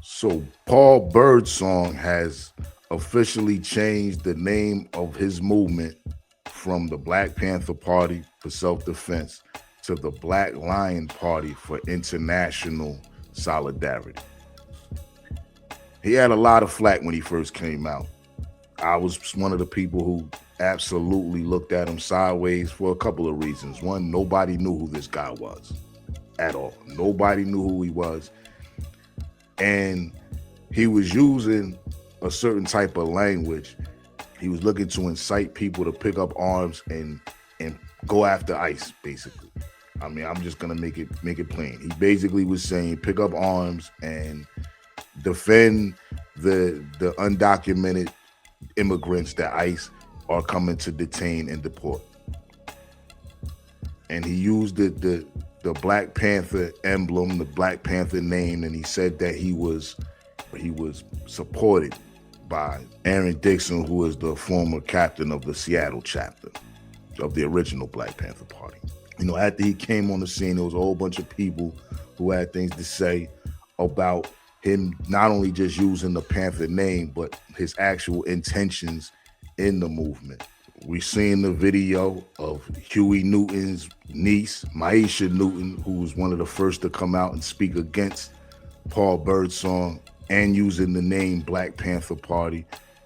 So Paul Birdsong has officially changed the name of his movement from the Black Panther Party for Self-Defense to the Black Lion Party for International Solidarity. He had a lot of flack when he first came out. I was one of the people who absolutely looked at him sideways for a couple of reasons. One, nobody knew who this guy was at all. Nobody knew who he was. And he was using a certain type of language. He was looking to incite people to pick up arms and go after ICE, basically. I mean, I'm just gonna make it plain. He basically was saying pick up arms and defend the undocumented immigrants that ICE are coming to detain and deport. And he used the Black Panther emblem, the Black Panther name, and he said that he was supported by Aaron Dixons, who is the former captain of the Seattle chapter of the original Black Panther Party. You know, after he came on the scene, there was a whole bunch of people who had things to say about him not only just using the Panther name, but his actual intentions in the movement. We seen the video of Huey Newton's niece, Maisha Newton, who was one of the first to come out and speak against Paul Birdsong and using the name Black Panther Party.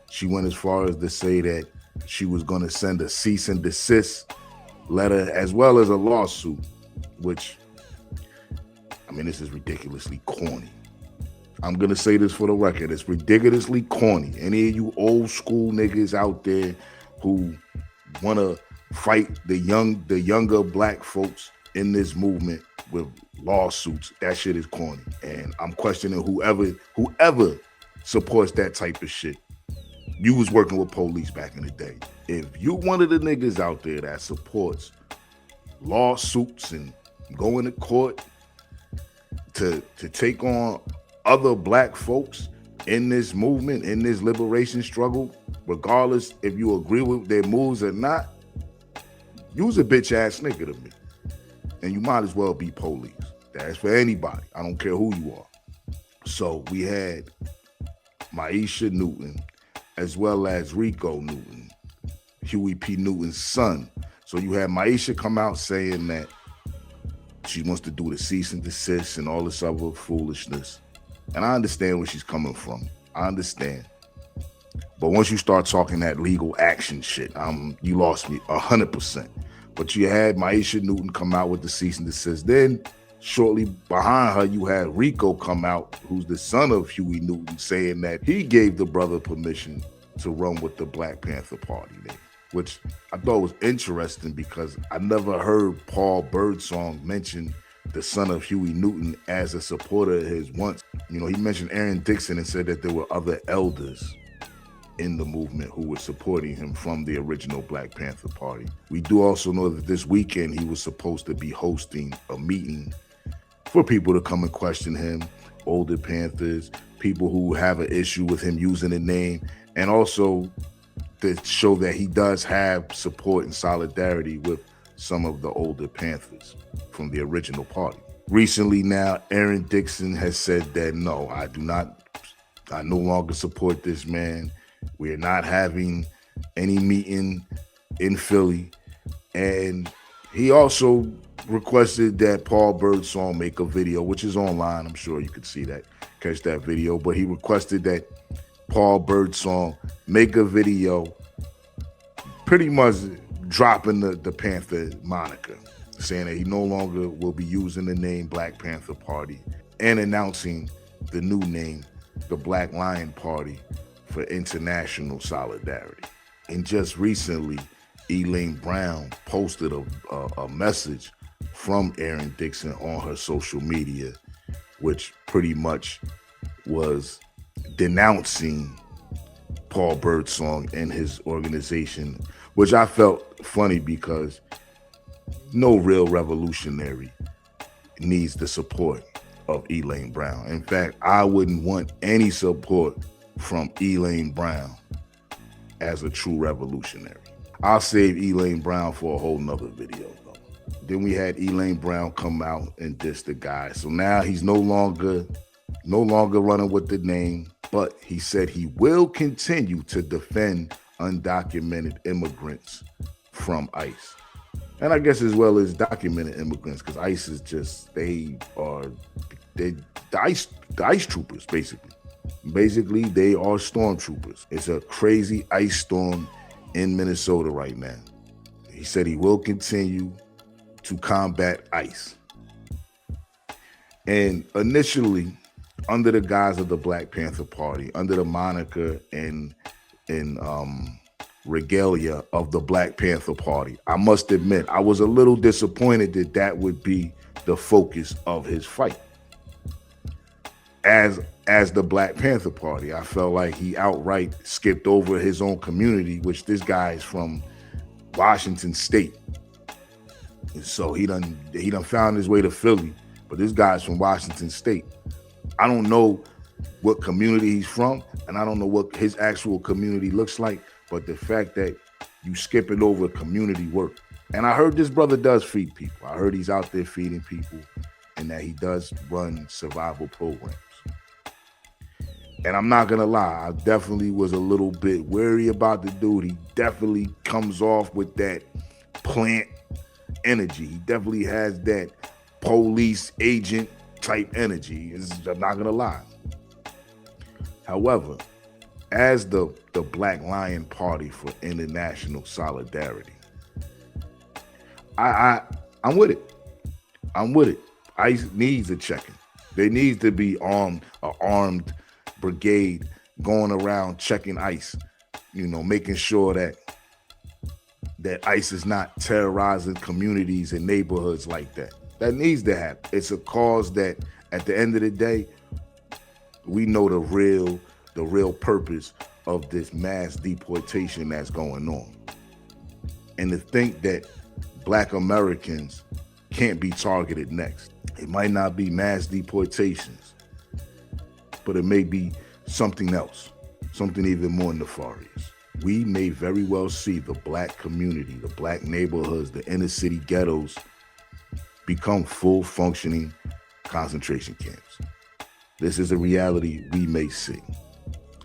She went as far as to say that she was going to send a cease and desist letter as well as a lawsuit, which, I mean, this is ridiculously corny. I'm going to say this for the record. It's ridiculously corny. Any of you old school niggas out there who want to fight the younger black folks in this movement with lawsuits, that shit is corny. And I'm questioning whoever supports that type of shit. You was working with police back in the day. If you one of the niggas out there that supports lawsuits and going to court to take on other black folks in this movement, in this liberation struggle, regardless if you agree with their moves or not, you's a bitch ass nigga to me. And you might as well be police. That's for anybody. I don't care who you are. So we had Maisha Newton, as well as Rico Newton, Huey P. Newton's son. So you had Maisha come out saying that she wants to do the cease and desist and all this other foolishness. And I understand where she's coming from. I understand. But once you start talking that legal action shit, you lost me 100%. But you had Maisha Newton come out with the cease and desist. Then shortly behind her, you had Rico come out, who's the son of Huey Newton, saying that he gave the brother permission to run with the Black Panther Party name, which I thought was interesting because I never heard Paul Birdsong mention the son of Huey Newton as a supporter of his once. You know, he mentioned Aaron Dixons and said that there were other elders in the movement who were supporting him from the original Black Panther Party. We do also know that this weekend he was supposed to be hosting a meeting for people to come and question him, older Panthers, people who have an issue with him using the name, and also to show that he does have support and solidarity with some of the older Panthers from the original party. Recently now, Aaron Dixon has said that no, I no longer support this man. We're not having any meeting in Philly. And he also requested that Paul Birdsong make a video, which is online. I'm sure you could see that, catch that video. But he requested that Paul Birdsong make a video pretty much dropping the Panther moniker, saying that he no longer will be using the name Black Panther Party and announcing the new name, the Black Lion Party for International Solidarity. And just recently, Elaine Brown posted a message from Aaron Dixon on her social media, which pretty much was denouncing Paul Birdsong and his organization, which I felt funny because no real revolutionary needs the support of Elaine Brown. In fact, I wouldn't want any support from Elaine Brown as a true revolutionary. I'll save Elaine Brown for a whole nother video though. Then we had Elaine Brown come out and diss the guy. So now he's no longer no longer running with the name, but he said he will continue to defend undocumented immigrants from ICE. And I guess as well as documented immigrants, because ICE is just, they the ICE troopers, basically. Basically, they are stormtroopers. It's a crazy ice storm in Minnesota right now. He said he will continue to combat ICE. And initially, under the guise of the Black Panther Party, under the moniker and regalia of the Black Panther Party, I must admit, I was a little disappointed that that would be the focus of his fight. As the Black Panther Party, I felt like he outright skipped over his own community, which this guy is from Washington State. And so he done found his way to Philly, but this guy's from Washington State. I don't know what community he's from, and I don't know what his actual community looks like, but the fact that you skipping over community work. And I heard this brother does feed people. I heard he's out there feeding people and that he does run survival programs. And I'm not gonna lie, I definitely was a little bit wary about the dude. He definitely comes off with that plant energy. He definitely has that police agent type energy. I'm not gonna lie. However, as the Black Lion Party for International Solidarity, I'm with it. I'm with it. ICE needs a checking. There needs to be an armed brigade going around checking ICE, making sure that ICE is not terrorizing communities and neighborhoods like that. That needs to happen. It's a cause that at the end of the day, we know the real purpose of this mass deportation that's going on. And to think that Black Americans can't be targeted next. It might not be mass deportations, but it may be something else, something even more nefarious. We may very well see the Black community, the Black neighborhoods, the inner city ghettos become full functioning concentration camps. This is a reality we may see.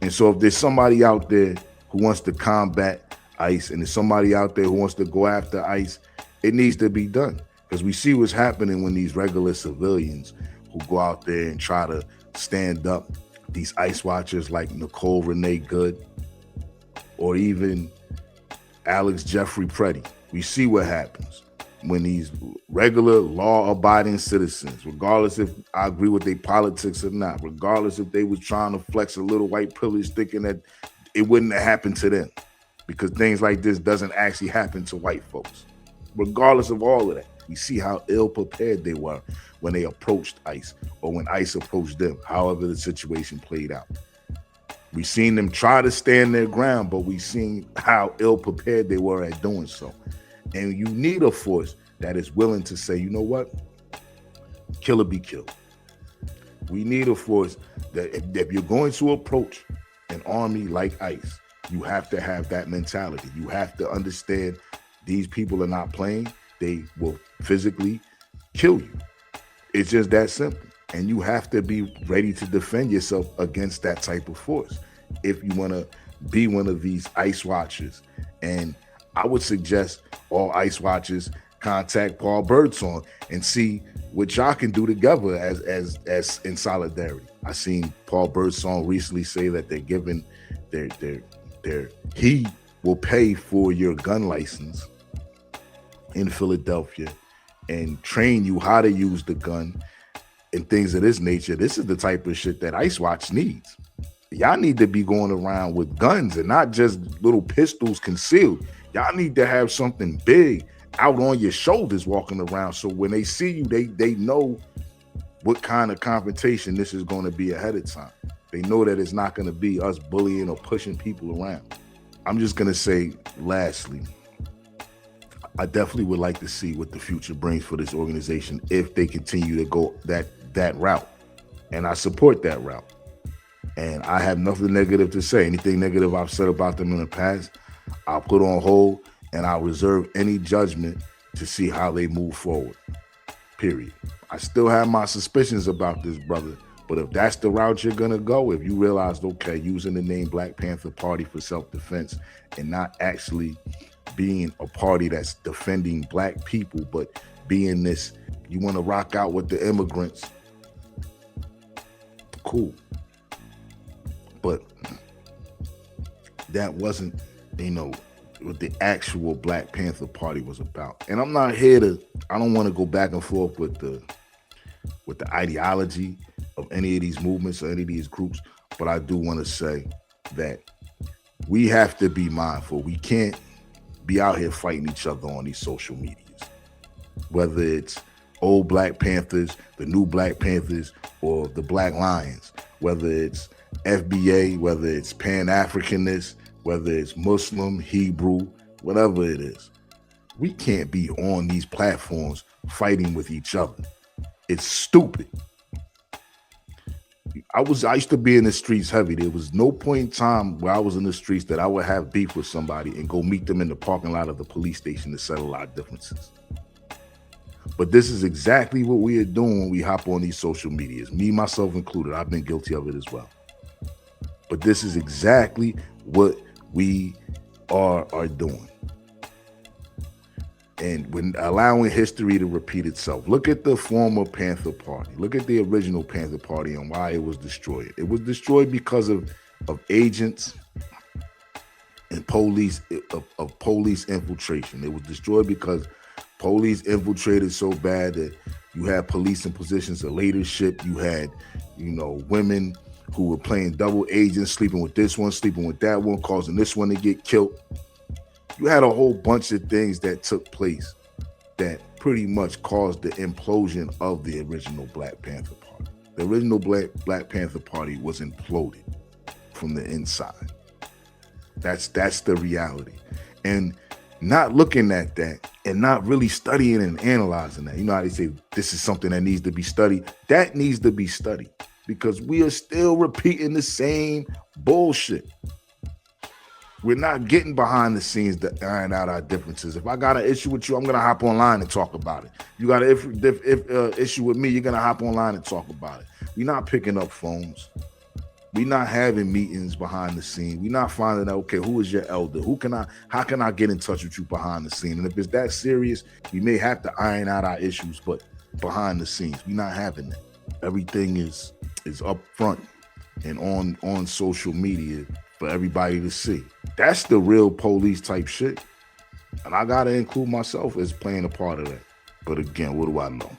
And so if there's somebody out there who wants to combat ICE and there's somebody out there who wants to go after ICE, it needs to be done. Because we see what's happening when these regular civilians who go out there and try to stand up, these ICE watchers like Nicole Renee Good or even Alex Jeffrey Preddy. We see what happens when these regular law-abiding citizens, regardless if I agree with their politics or not, regardless if they was trying to flex a little white privilege thinking that it wouldn't have happened to them, because things like this doesn't actually happen to white folks. Regardless of all of that, we see how ill-prepared they were when they approached ICE or when ICE approached them, however the situation played out. We've seen them try to stand their ground, but we've seen how ill-prepared they were at doing so. And you need a force that is willing to say, you know what? Kill or be killed. We need a force that if you're going to approach an army like ICE, you have to have that mentality. You have to understand these people are not playing. They will physically kill you. It's just that simple. And you have to be ready to defend yourself against that type of force if you want to be one of these ICE watchers. And I would suggest all ICE watchers contact Paul Birdsong and see what y'all can do together as in solidarity. I seen Paul Birdsong recently say that they're giving he will pay for your gun license in Philadelphia and train you how to use the gun and things of this nature. This is the type of shit that ICE Watch needs. Y'all need to be going around with guns and not just little pistols concealed. Y'all need to have something big out on your shoulders walking around, so when they see you, they know what kind of confrontation this is going to be ahead of time. They know that it's not going to be us bullying or pushing people around. I'm just going to say, lastly, I definitely would like to see what the future brings for this organization if they continue to go that route. And I support that route. And I have nothing negative to say. Anything negative I've said about them in the past, I'll put on hold and I'll reserve any judgment to see how they move forward. Period. I still have my suspicions about this brother, But if that's the route you're gonna go, if you realize, okay, using the name Black Panther Party for self-defense and not actually being a party that's defending black people, but being this, you want to rock out with the immigrants, cool. But that wasn't, what the actual Black Panther Party was about. And I'm not here to, I don't want to go back and forth with the ideology of any of these movements or any of these groups, but I do want to say that we have to be mindful. We can't be out here fighting each other on these social medias, whether it's old Black Panthers, the new Black Panthers, or the Black Lions, whether it's FBA, whether it's Pan-Africanist, whether it's Muslim, Hebrew, whatever it is. We can't be on these platforms fighting with each other. It's stupid. I used to be in the streets heavy. There was no point in time where I was in the streets that I would have beef with somebody and go meet them in the parking lot of the police station to settle our differences. But this is exactly what we are doing when we hop on these social medias. Me, myself included. I've been guilty of it as well. But this is exactly what we are doing. And when allowing history to repeat itself. Look at the former Panther Party. Look at the original Panther Party and why it was destroyed. It was destroyed because of agents and police infiltration. It was destroyed because police infiltrated so bad that you had police in positions of leadership. You had, women who were playing double agents, sleeping with this one, sleeping with that one, causing this one to get killed. You had a whole bunch of things that took place that pretty much caused the implosion of the original Black Panther Party. The original Black Panther Party was imploded from the inside. That's the reality. And not looking at that and not really studying and analyzing that. You know how they say this is something that needs to be studied? That needs to be studied because we are still repeating the same bullshit. We're not getting behind the scenes to iron out our differences. If I got an issue with you, I'm going to hop online and talk about it. You got an issue with me, you're going to hop online and talk about it. We're not picking up phones. We're not having meetings behind the scene. We're not finding out, okay, who is your elder? How can I get in touch with you behind the scene? And if it's that serious, we may have to iron out our issues, but behind the scenes, we're not having that. Everything is up front and on social media for everybody to see. That's the real police type shit. And I got to include myself as playing a part of that. But again, what do I know?